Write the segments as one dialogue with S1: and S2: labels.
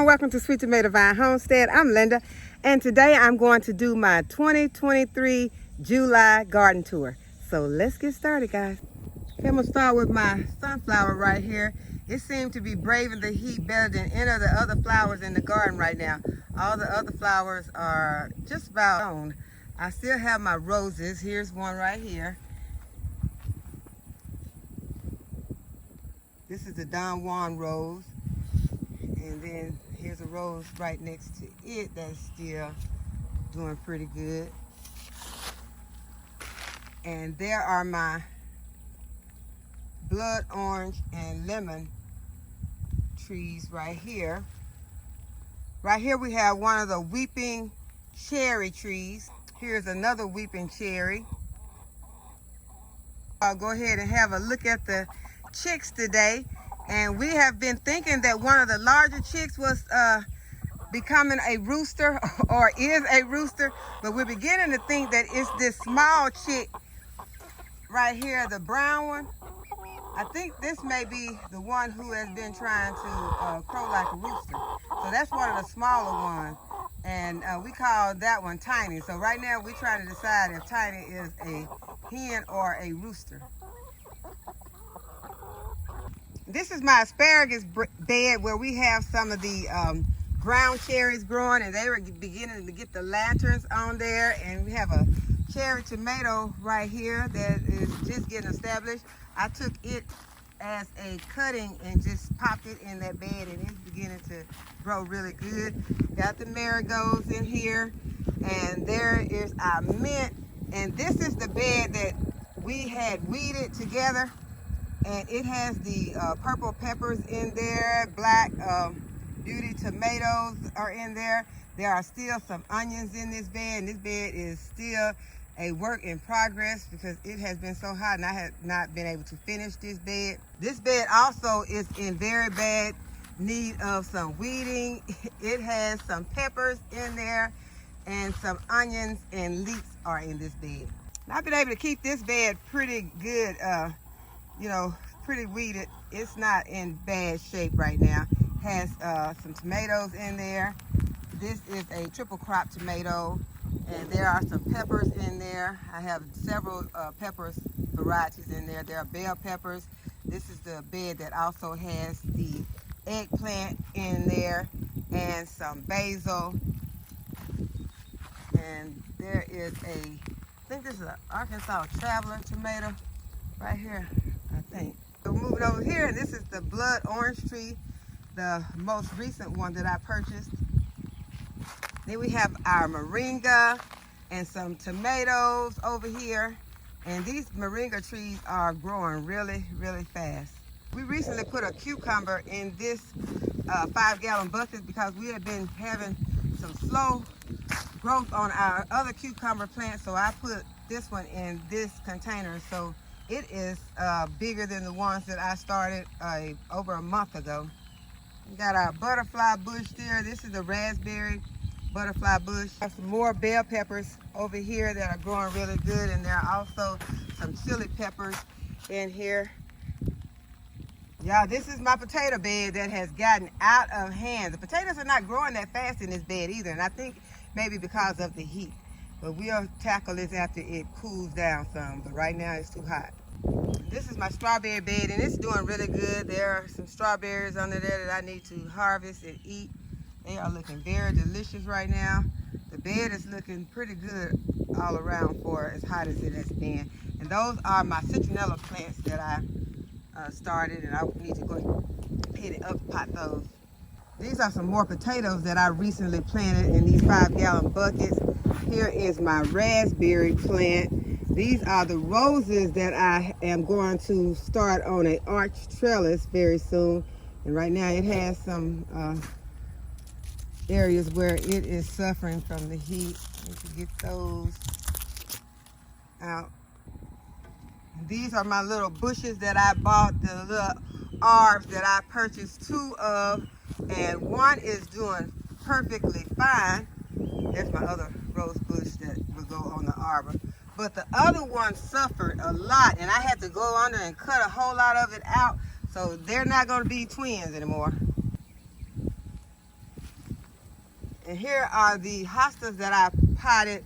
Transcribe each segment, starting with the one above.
S1: welcome to Sweet Tomato Vine Homestead. I'm Linda, and today I'm going to do my 2023 July garden tour. So let's get started, guys. Okay, I'm gonna start with my sunflower right here. It seems to be braving the heat better than any of the other flowers in the garden right now. All the other flowers are just about gone. I still have my roses. Here's one right here. This is the Don Juan rose. And then here's a rose right next to it that's still doing pretty good. And there are my blood orange and lemon trees right here. Right here we have one of the weeping cherry trees. Here's another weeping cherry. I'll go ahead and have a look at the chicks today. And we have been thinking that one of the larger chicks was becoming a rooster or is a rooster, but we're beginning to think that it's this small chick right here, the brown one. I think this may be the one who has been trying to crow like a rooster. So that's one of the smaller ones. And we call that one Tiny. So right now we're trying to decide if Tiny is a hen or a rooster. This is my asparagus bed where we have some of the ground cherries growing, and they were beginning to get the lanterns on there. And we have a cherry tomato right here that is just getting established. I took it as a cutting and just popped it in that bed, and it's beginning to grow really good. Got the marigolds in here, and there is our mint. And this is the bed that we had weeded together. And it has the purple peppers in there, black beauty tomatoes are in there. There are still some onions in this bed, and this bed is still a work in progress because it has been so hot and I have not been able to finish this bed. This bed also is in very bad need of some weeding. It has some peppers in there and some onions and leeks are in this bed. And I've been able to keep this bed pretty good, you know, pretty weeded. It's not in bad shape right now. Has some tomatoes in there. This is a triple crop tomato, and there are some peppers in there. I have several peppers varieties in there. There are bell peppers. This is the bed that also has the eggplant in there and some basil. And there is I think this is an Arkansas Traveler tomato right here, I think. So moving over here, and this is the blood orange tree, the most recent one that I purchased. Then we have our moringa and some tomatoes over here. And these moringa trees are growing really, really fast. We recently put a cucumber in this 5-gallon bucket because we have been having some slow growth on our other cucumber plants. So I put this one in this container. So it is bigger than the ones that I started over a month ago. We got our butterfly bush there. This is the raspberry butterfly bush. Have some more bell peppers over here that are growing really good, and there are also some chili peppers in here. Y'all, this is my potato bed that has gotten out of hand. The potatoes are not growing that fast in this bed either, and I think maybe because of the heat. But we'll tackle this after it cools down some, but right now it's too hot. This is my strawberry bed, and it's doing really good. There are some strawberries under there that I need to harvest and eat. They are looking very delicious right now. The bed is looking pretty good all around for as hot as it has been. And those are my citronella plants that I started, and I need to go ahead and up-pot those. These are some more potatoes that I recently planted in these 5-gallon buckets. Here is my raspberry plant. These are the roses that I am going to start on an arch trellis very soon. And right now it has some areas where it is suffering from the heat. I need to get those out. These are my little bushes that I bought, the little arbs that I purchased 2 of, and one is doing perfectly fine. There's my other rose bush that will go on the arbor. But the other one suffered a lot, and I had to go under and cut a whole lot of it out. So they're not going to be twins anymore. And here are the hostas that I potted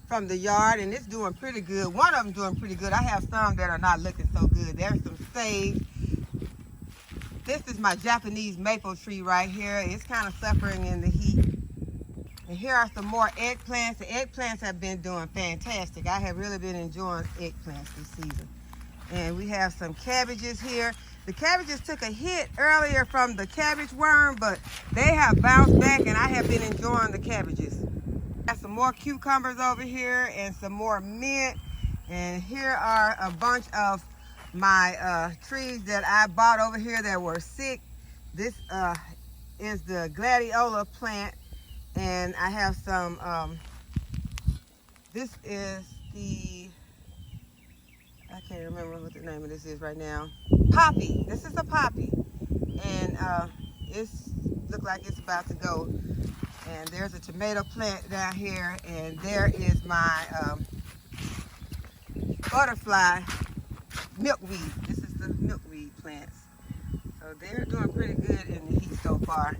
S1: from the yard, and it's doing pretty good. One of them doing pretty good. I have some that are not looking so good. There's some sage. This is my Japanese maple tree right here. It's kind of suffering in the heat. And here are some more eggplants. The eggplants have been doing fantastic. I have really been enjoying eggplants this season. And we have some cabbages here. The cabbages took a hit earlier from the cabbage worm, but they have bounced back, and I have been enjoying the cabbages. Got some more cucumbers over here and some more mint. And here are a bunch of my trees that I bought over here that were sick. This is the gladiola plant, and I have some, this is the, I can't remember what the name of this is right now. Poppy. This is a poppy, and it's look like it's about to go. And there's a tomato plant down here, and there is my butterfly milkweed. This is the milkweed plants. So they're doing pretty good in the heat so far.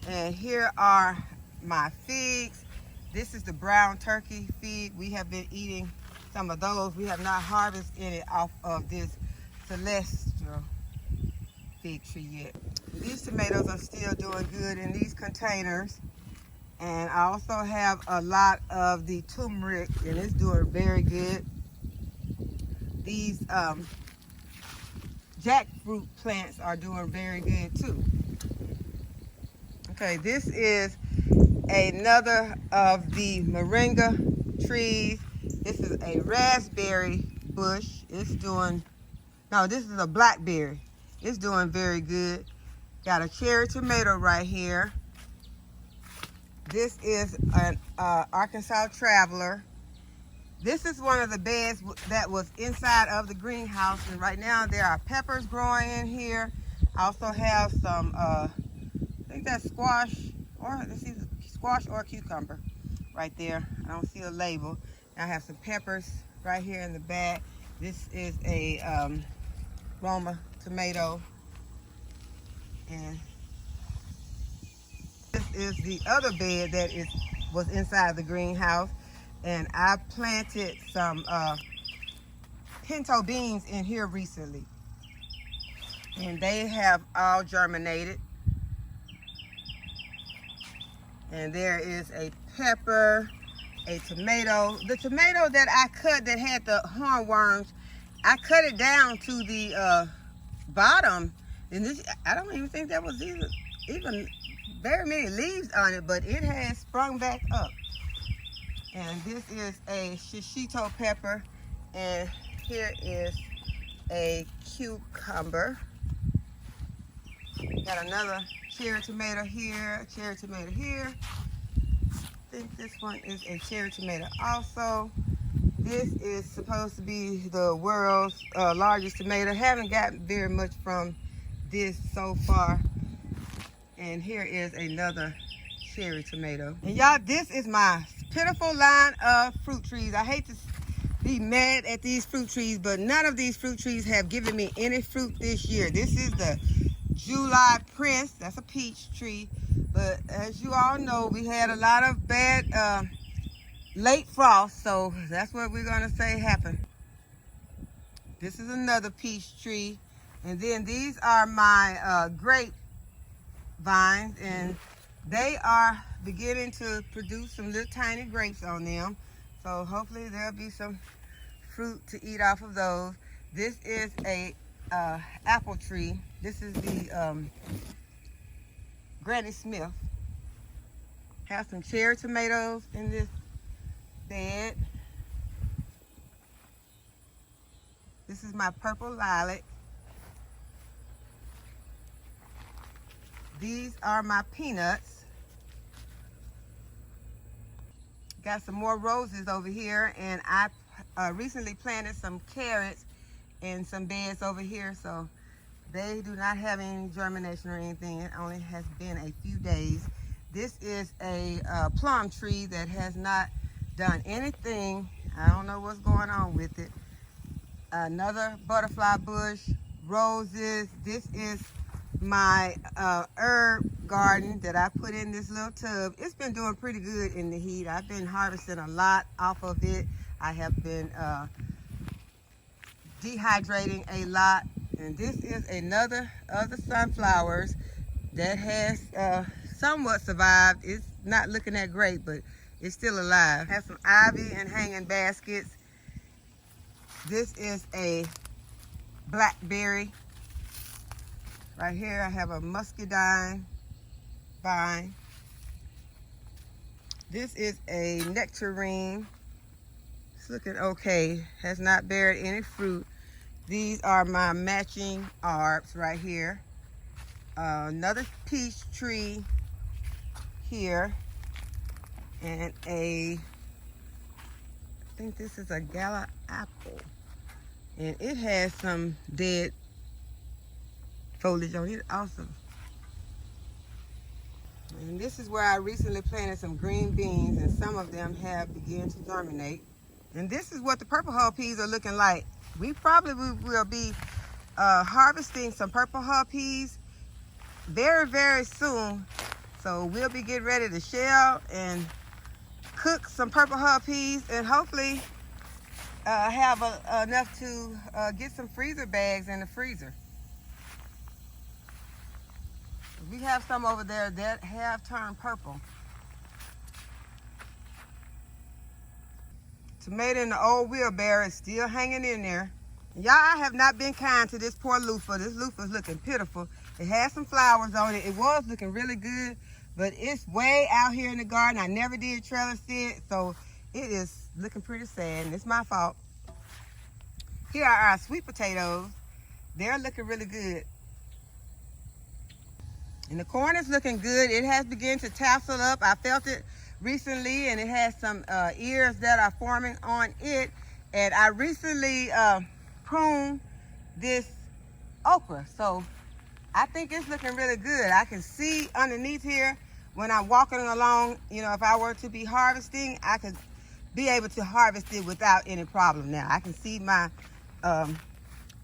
S1: And here are my figs. This is the brown turkey fig. We have been eating some of those. We have not harvested any off of this celestial fig tree yet. These tomatoes are still doing good in these containers. And I also have a lot of the turmeric, and it's doing very good. These jackfruit plants are doing very good too. Okay, this is another of the moringa trees. This is a raspberry bush. It's doing, no, this is a blackberry. It's doing very good. Got a cherry tomato right here. This is an Arkansas Traveler. This is one of the beds that was inside of the greenhouse, and right now there are peppers growing in here. I also have some, I think that's squash, or this is squash or cucumber right there. I don't see a label. I have some peppers right here in the back. This is a Roma tomato, and this is the other bed that was inside the greenhouse, and I planted some pinto beans in here recently, and they have all germinated. And there is a pepper, a tomato. The tomato that I cut that had the hornworms, I cut it down to the bottom, and this, I don't even think that was even very many leaves on it, but it has sprung back up. And this is a shishito pepper, and here is a cucumber. Got another cherry tomato here, cherry tomato here. I think this one is a cherry tomato also. This is supposed to be the world's largest tomato. Haven't gotten very much from this so far. And here is another cherry tomato. And y'all, this is my pitiful line of fruit trees. I hate to be mad at these fruit trees, but none of these fruit trees have given me any fruit this year. This is the July Prince. That's a peach tree. But as you all know, we had a lot of bad late frost, so that's what we're gonna say happened. This is another peach tree. And then these are my grape vines, and they are beginning to produce some little tiny grapes on them. So hopefully there'll be some fruit to eat off of those. This is a apple tree. This is the Granny Smith. Have some cherry tomatoes in this bed. This is my purple lilac. These are my peanuts. Got some more roses over here, and I recently planted some carrots in some beds over here, so they do not have any germination or anything. It only has been a few days. This is a plum tree that has not done anything. I don't know what's going on with it. Another butterfly bush, roses. This is my herb garden that I put in this little tub. It's been doing pretty good in the heat. I've been harvesting a lot off of it. I have been dehydrating a lot. And this is another of the sunflowers that has somewhat survived. It's not looking that great, but it's still alive. Has some ivy and hanging baskets. This is a blackberry. Right here I have a muscadine vine. This is a nectarine. It's looking okay. Has not beared any fruit. These are my matching arbs right here. Another peach tree here. And I think this is a gala apple. And it has some dead foliage on it also. And this is where I recently planted some green beans, and some of them have begun to germinate. And this is what the purple hull peas are looking like. We probably will be harvesting some purple hull peas very, very soon. So we'll be getting ready to shell and cook some purple hull peas, and hopefully have enough to get some freezer bags in the freezer. We have some over there that have turned purple. Tomato in the old wheelbarrow is still hanging in there. Y'all, I have not been kind to this poor loofah. This loofah is looking pitiful. It has some flowers on it. It was looking really good, but it's way out here in the garden. I never did trellis it, so it is looking pretty sad, and it's my fault. Here are our sweet potatoes. They're looking really good. And the corn is looking good. It has begun to tassel up. I felt it recently, and it has some ears that are forming on it. And I recently pruned this okra, so I think it's looking really good. I can see underneath here when I'm walking along, you know, if I were to be harvesting, I could be able to harvest it without any problem now. I can see my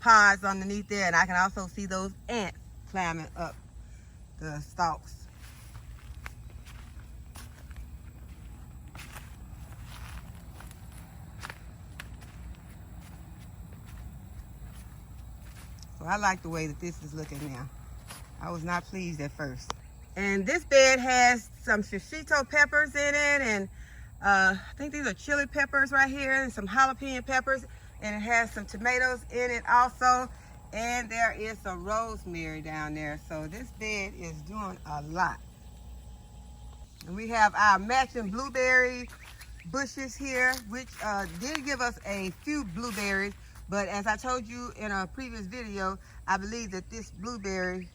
S1: pods underneath there, and I can also see those ants climbing up the stalks. So I like the way that this is looking now. I was not pleased at first. And this bed has some shishito peppers in it, and I think these are chili peppers right here, and some jalapeno peppers, and it has some tomatoes in it also, and there is some rosemary down there. So this bed is doing a lot. And we have our matching blueberry bushes here, which did give us a few blueberries, but as I told you in a previous video, I believe that these blueberry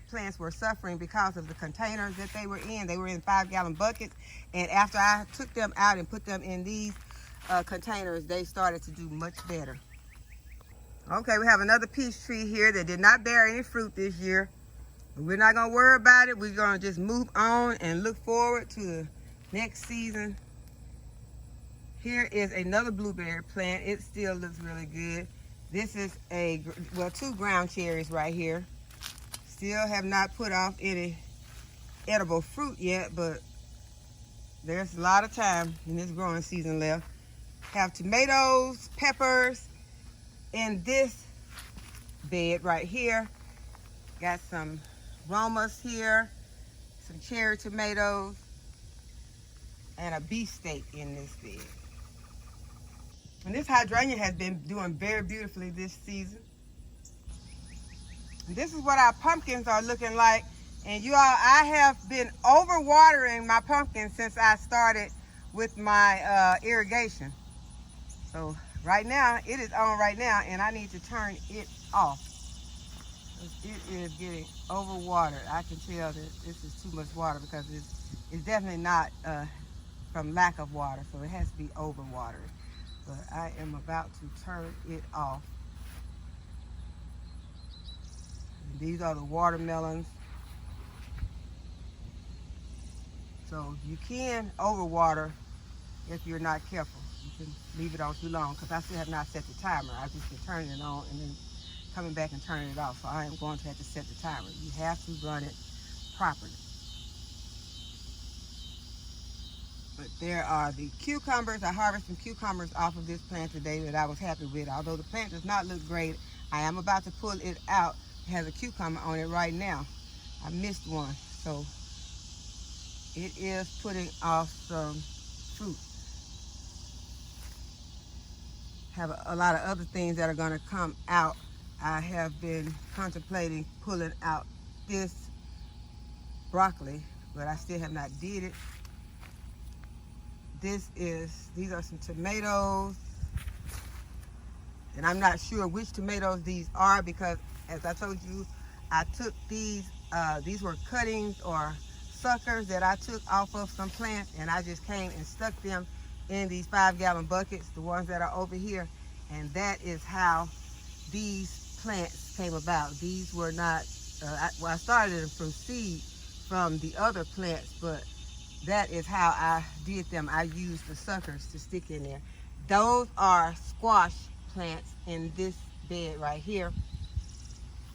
S1: plants were suffering because of the containers that they were in. They were in 5-gallon buckets, and after I took them out and put them in these containers, they started to do much better. Okay, we have another peach tree here that did not bear any fruit this year. We're not gonna worry about it. We're gonna just move on and look forward to the next season. Here is another blueberry plant. It still looks really good. This is two ground cherries right here. Still have not put off any edible fruit yet, but there's a lot of time in this growing season left. Have tomatoes, peppers in this bed right here. Got some Romas here, some cherry tomatoes, and a beefsteak in this bed. And this hydrangea has been doing very beautifully this season. And this is what our pumpkins are looking like. And you all, I have been overwatering my pumpkins since I started with my irrigation. So right now, it is on right now, and I need to turn it off. It is getting overwatered. I can tell that this is too much water because it's definitely not from lack of water, so it has to be overwatered. But I am about to turn it off. And these are the watermelons. So you can overwater if you're not careful. You can leave it on too long, because I still have not set the timer. I just been turning it on and then coming back and turning it off. So I am going to have to set the timer. You have to run it properly. But there are the cucumbers. I harvested some cucumbers off of this plant today that I was happy with. Although the plant does not look great, I am about to pull it out. It has a cucumber on it right now. I missed one, so it is putting off some fruit. Have a lot of other things that are going to come out. I have been contemplating pulling out this broccoli, but I still have not did it. These are some tomatoes, and I'm not sure which tomatoes these are because, as I told you, I took these were cuttings or suckers that I took off of some plants, and I just came and stuck them in these 5-gallon buckets, the ones that are over here, and that is how these plants came about. These were not, I started them from seed from the other plants, but that is how I did them. I used the suckers to stick in there. Those are squash plants in this bed right here.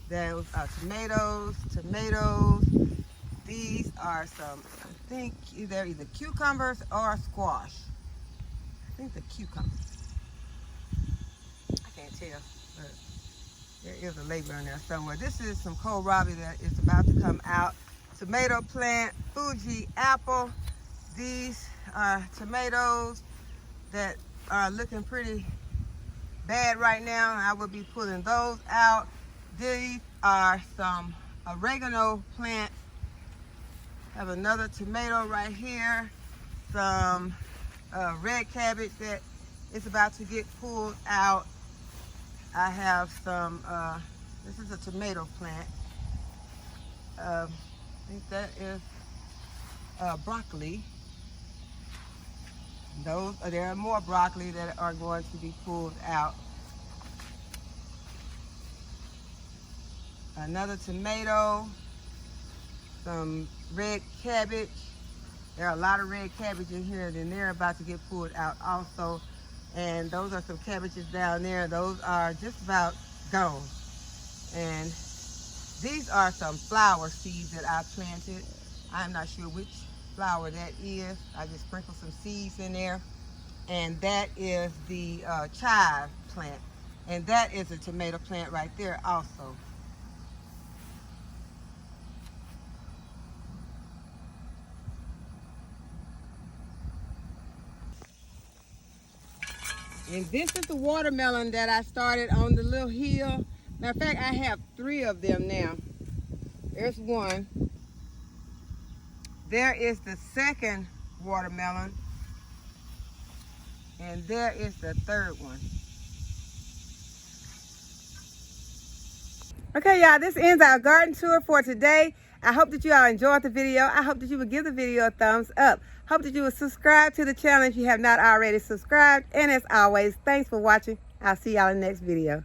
S1: Those are tomatoes. These are some, I think they're either cucumbers or squash. I think the cucumbers. I can't tell, but there is a label in there somewhere. This is some kohlrabi that is about to come out. Tomato plant, Fuji apple. These are tomatoes that are looking pretty bad right now. I will be pulling those out. These are some oregano plants. Have another tomato right here. Some red cabbage that is about to get pulled out. I have some, this is a tomato plant. I think that is broccoli. There are more broccoli that are going to be pulled out. Another tomato, some red cabbage. There are a lot of red cabbage in here, and they're about to get pulled out also. And those are some cabbages down there. Those are just about gone. And these are some flower seeds that I planted. I'm not sure which flower that is. I just sprinkled some seeds in there. And that is the chive plant. And that is a tomato plant right there also. And this is the watermelon that I started on the little hill. Matter of fact, I have 3 of them now. There's one. There is the second watermelon. And there is the third one. Okay, y'all, this ends our garden tour for today. I hope that you all enjoyed the video. I hope that you would give the video a thumbs up. Hope that you would subscribe to the channel if you have not already subscribed. And as always, thanks for watching. I'll see y'all in the next video.